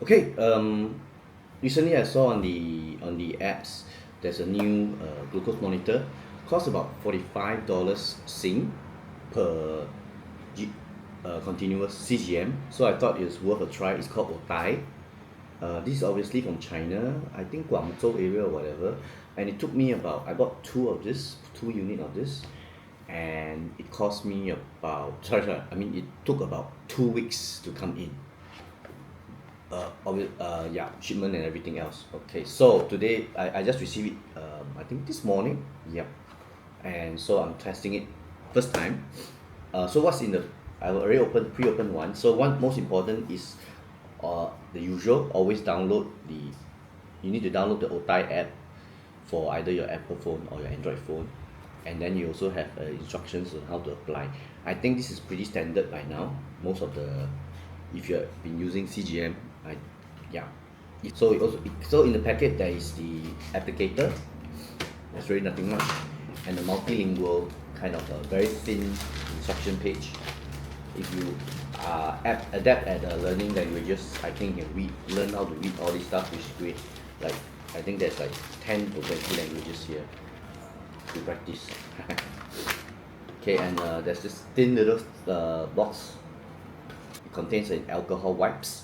Okay, recently I saw on the apps there's a new glucose monitor, costs about $45 Sing per G, continuous CGM. So I thought it was worth a try. It's called Ottai. This is obviously from China, I think Guangzhou area or whatever. And it took me about, I bought two unit of this, and it cost me about, sorry, I mean it took about 2 weeks to come in. Yeah, shipment and everything else. Okay, so today I just received it, I think this morning. Yep. And so I'm testing it first time. So what's in the, I already pre-opened one. So one most important is the usual, always download the, you need to download the Ottai app for either your Apple phone or your Android phone. And then you also have instructions on how to apply. I think this is pretty standard by now. Most of the, if you have been using CGM, yeah. So so in the packet there is the applicator. There's really nothing much, and the multilingual kind of a very thin instruction page. If you are adept at learning languages, I think you can learn how to read all this stuff, which is great. Like I think there's like 10 to 20 languages here to practice. Okay, and there's this thin little box. It contains an alcohol wipes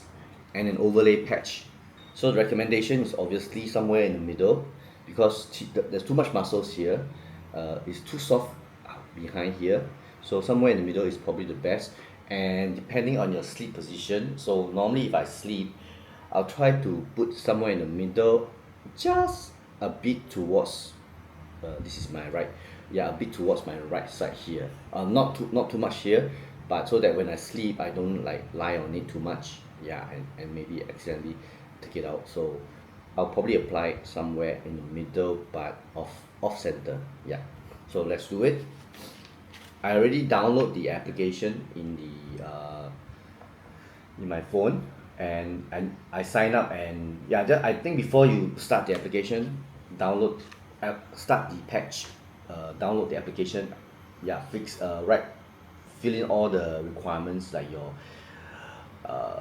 and an overlay patch. So the recommendation is obviously somewhere in the middle, because there's too much muscles here. It's too soft behind here. So somewhere in the middle is probably the best. And depending on your sleep position, so normally if I sleep, I'll try to put somewhere in the middle, just a bit towards, this is my right, yeah, a bit towards my right side here, not too much here, but so that when I sleep I don't like lie on it too much, yeah, and maybe accidentally take it out. So I'll probably apply it somewhere in the middle, but off center, yeah. So let's do it. I already download the application in my phone, and I sign up, and yeah, I think before you start the application, start the patch, download the application, yeah, fill in all the requirements uh,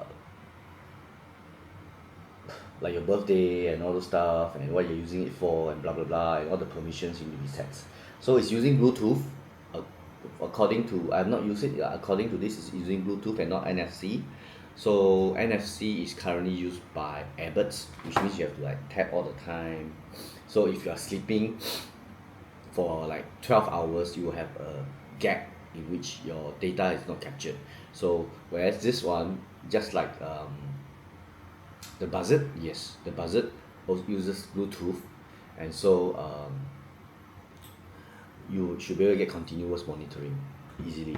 like your birthday and all those stuff, and what you're using it for, and blah blah blah, and all the permissions you need to be set. So it's using Bluetooth. uh, According to, I've not used it, according to this it's using Bluetooth and not NFC. So NFC is currently used by Abbott, which means you have to like tap all the time. So if you are sleeping for like 12 hours, you will have a gap in which your data is not captured. So whereas this one, just like the Buzzard, yes, the Buzzard also uses Bluetooth, and so you should be able to get continuous monitoring easily.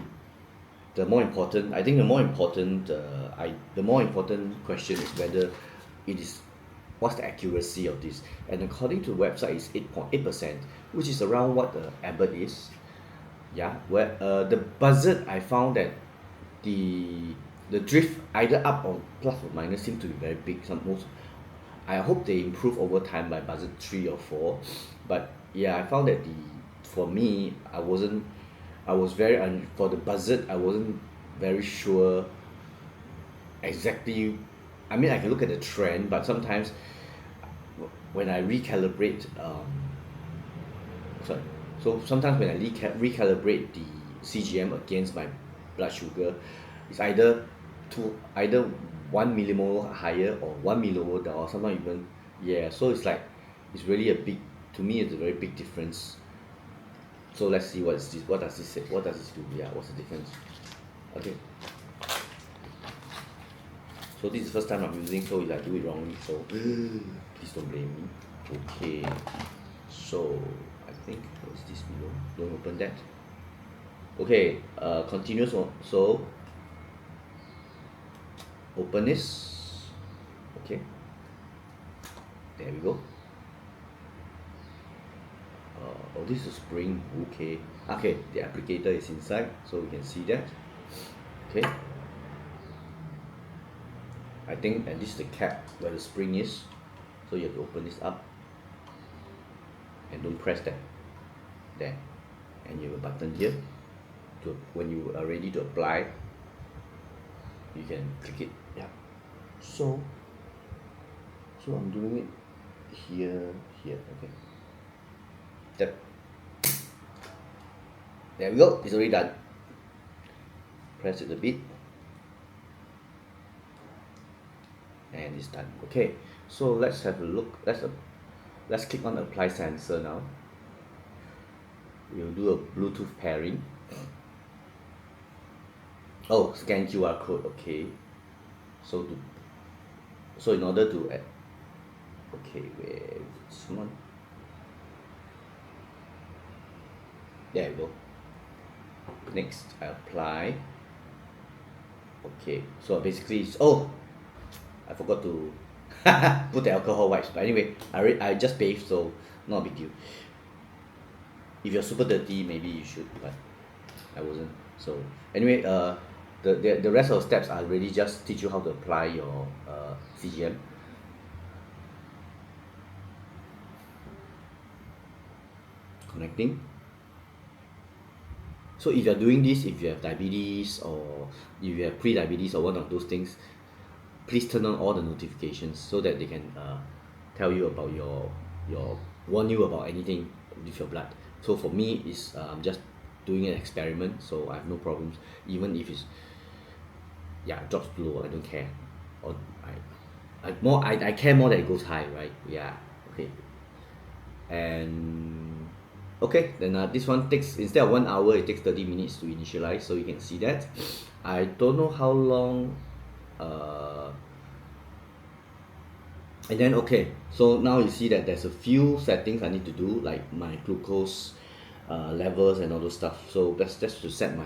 The more important question is whether it is, what's the accuracy of this. And according to the website, it's 8.8%, which is around what the Abbott is. Yeah, where the Buzzard, I found that the the drift either up or plus or minus seem to be very big. I hope they improve over time by Buzzard 3 or 4. But yeah, I found that for me, I was very for the Buzzard, I wasn't very sure exactly. I mean, I can look at the trend, but sometimes when I recalibrate, sorry, so sometimes when I recalibrate the CGM against my blood sugar, it's either 1 millimole higher or 1 millimole down, or sometimes even, yeah. So it's like, it's really a big, to me it's a very big difference. So let's see what is this. What does this say? What does this do? Yeah, what's the difference? Okay. So this is the first time I'm using, so if I do it wrongly, so please don't blame me. Okay. So I think, what's this below? Don't open that. Okay. Continuous. So open this. Okay. There we go. Oh, this is spring. Okay. Okay, the applicator is inside, so we can see that. Okay. I think, and this is the cap where the spring is, so you have to open this up and don't press that there, and you have a button here to, when you are ready to apply, you can click it. Yeah. So So I'm doing it here, okay. That, there we go, it's already done. Press it a bit, and it's done. Okay, so let's have a look. Let's click on apply sensor now. We'll do a Bluetooth pairing. Oh, scan QR code. Okay, so in order to add, okay, where this one, there we go. Next, I apply. Okay, so basically it's, oh, I forgot to put the alcohol wipes, but anyway, I just bathed, so not a big deal. If you're super dirty, maybe you should, but I wasn't. So anyway, the rest of the steps I really just teach you how to apply your CGM. Connecting. So if you're doing this, if you have diabetes or if you have pre-diabetes or one of those things, please turn on all the notifications so that they can tell you about warn you about anything with your blood. So for me, is I'm just doing an experiment, so I have no problems. Even if it's, yeah, drops low, I don't care. Or I care more that it goes high, right? Yeah, okay. And okay, then this one takes, instead of 1 hour, it takes 30 minutes to initialize, so you can see that. I don't know how long. And then okay, so now you see that there's a few settings I need to do, like my glucose levels and all those stuff. So that's to set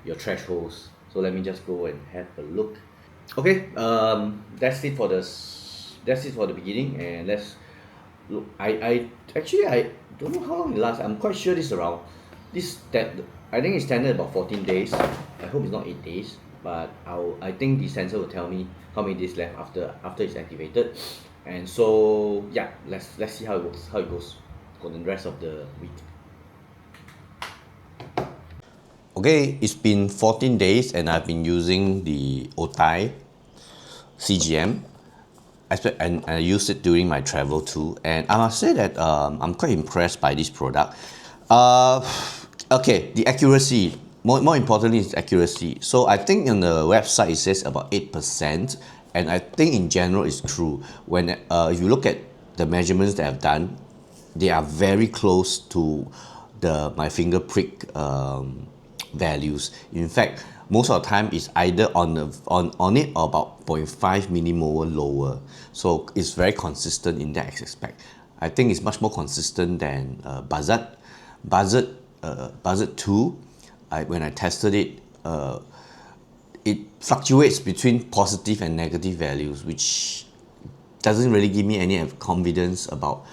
your thresholds. So let me just go and have a look. Okay, that's it for the beginning, and let's look. I actually, I don't know how long it lasts. I'm quite sure this around that I think it's standard about 14 days. I hope it's not 8 days, but I think the sensor will tell me how many days left after it's activated. And so yeah, let's see how it goes for the rest of the week. Okay, it's been 14 days and I've been using the Ottai CGM. And I used it during my travel too, and I must say that I'm quite impressed by this product. Okay, the accuracy, more importantly is accuracy. So I think on the website it says about 8%, and I think in general it's true. When if you look at the measurements that I've done, they are very close to my finger prick values. In fact, most of the time it's either on it or about 0.5 millimole lower. So it's very consistent in that aspect. I think it's much more consistent than Buzzard 2. When I tested it, it fluctuates between positive and negative values, which doesn't really give me any confidence about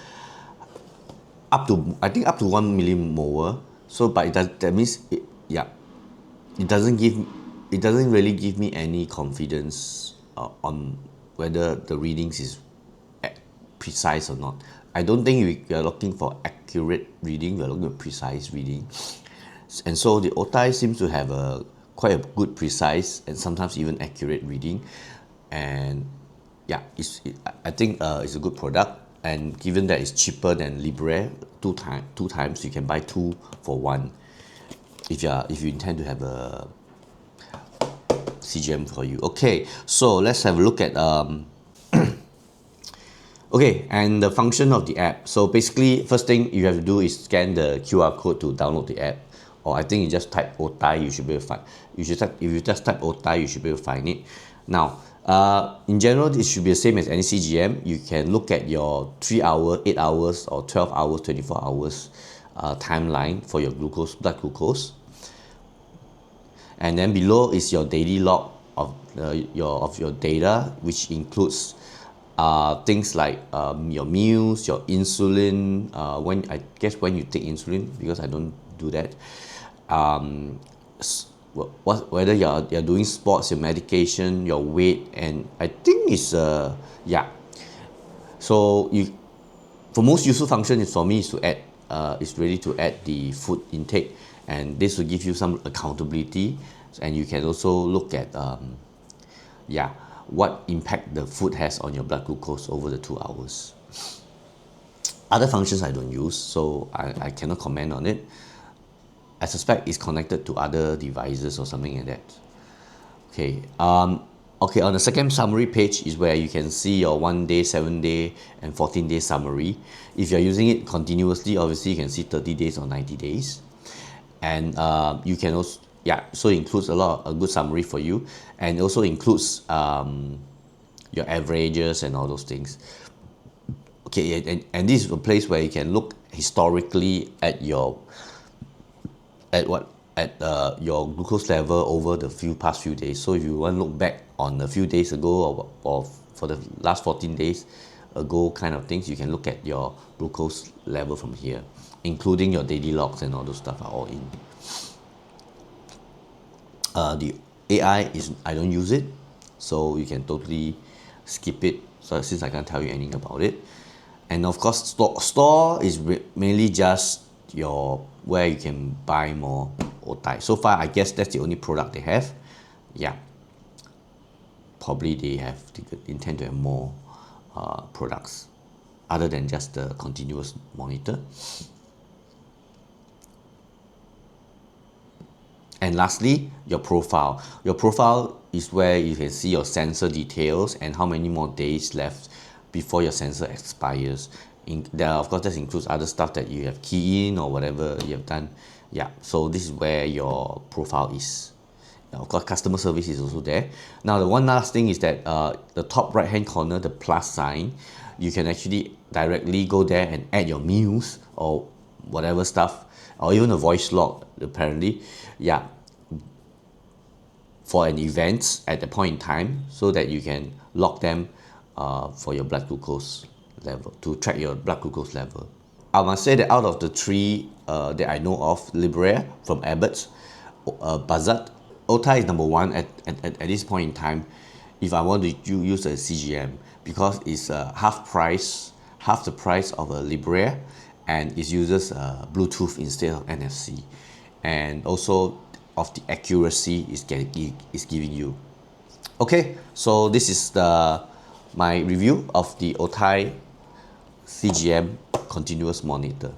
up to 1 millimole. So, but that means it doesn't really give me any confidence on whether the readings is precise or not. I don't think we are looking for accurate reading, we are looking at precise reading. And so the Ottai seems to have quite a good precise and sometimes even accurate reading. And yeah, I think it's a good product. And given that it's cheaper than Libre, two times, you can buy 2 for 1 if you intend to have a CGM for you. Okay, so let's have a look at okay, and the function of the app. So basically, first thing you have to do is scan the QR code to download the app. Or I think you just type Ottai, you should be able to find. If you just type Ottai, you should be able to find it. Now, in general, it should be the same as any CGM. You can look at your 3 hour, 8 hours, or 12 hours, 24 hours timeline for your blood glucose. And then below is your daily log of your data, which includes things like your meals, your insulin, when you take insulin, because I don't do that. Whether you're doing sports, your medication, your weight, and I think it's yeah. So for most useful function is for me is to add is really to add the food intake, and this will give you some accountability, and you can also look at what impact the food has on your blood glucose over the 2 hours. Other functions I don't use, so I cannot comment on it. I suspect it's connected to other devices or something like that. Okay, okay, on the second summary page is where you can see your 1 day, 7 day, and 14 day summary. If you're using it continuously, obviously you can see 30 days or 90 days. And you can also, yeah, so it includes a good summary for you, and also includes your averages and all those things. Okay, and this is a place where you can look historically at your your glucose level over the past few days. So if you want to look back on a few days ago, or for the last 14 days ago kind of things, you can look at your glucose level from here, including your daily logs and all those stuff are all in. The AI is, I don't use it, so you can totally skip it, so since I can't tell you anything about it. And of course, store is mainly just your where you can buy more Ottai. So far, I guess that's the only product they have. Yeah, probably they intend to have more products other than just the continuous monitor. And lastly, your profile. Your profile is where you can see your sensor details and how many more days left before your sensor expires. There, of course, that includes other stuff that you have key in or whatever you have done. Yeah, so this is where your profile is. Of course, customer service is also there. Now, the one last thing is that the top right hand corner, the plus sign, you can actually directly go there and add your meals or whatever stuff, or even a voice log apparently. Yeah, for an event at the point in time, so that you can log them for your blood glucose level, to track your blood glucose level. I must say that out of the three that I know of, Libre from Abbott, Buzzard, Ottai is number one at this point in time if I want to use a CGM, because it's half the price of a Libre, and it uses Bluetooth instead of NFC, and also of the accuracy is giving you. Okay, so this is my review of the Ottai CGM continuous monitor.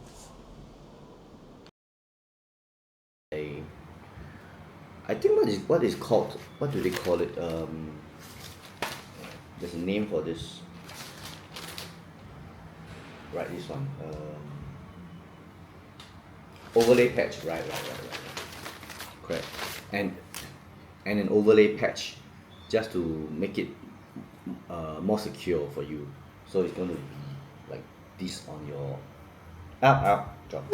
I think what is called, what do they call it? There's a name for this. Right, this one. Overlay patch. Right. Correct. And an overlay patch, just to make it more secure for you. So it's going to be like this on your drop.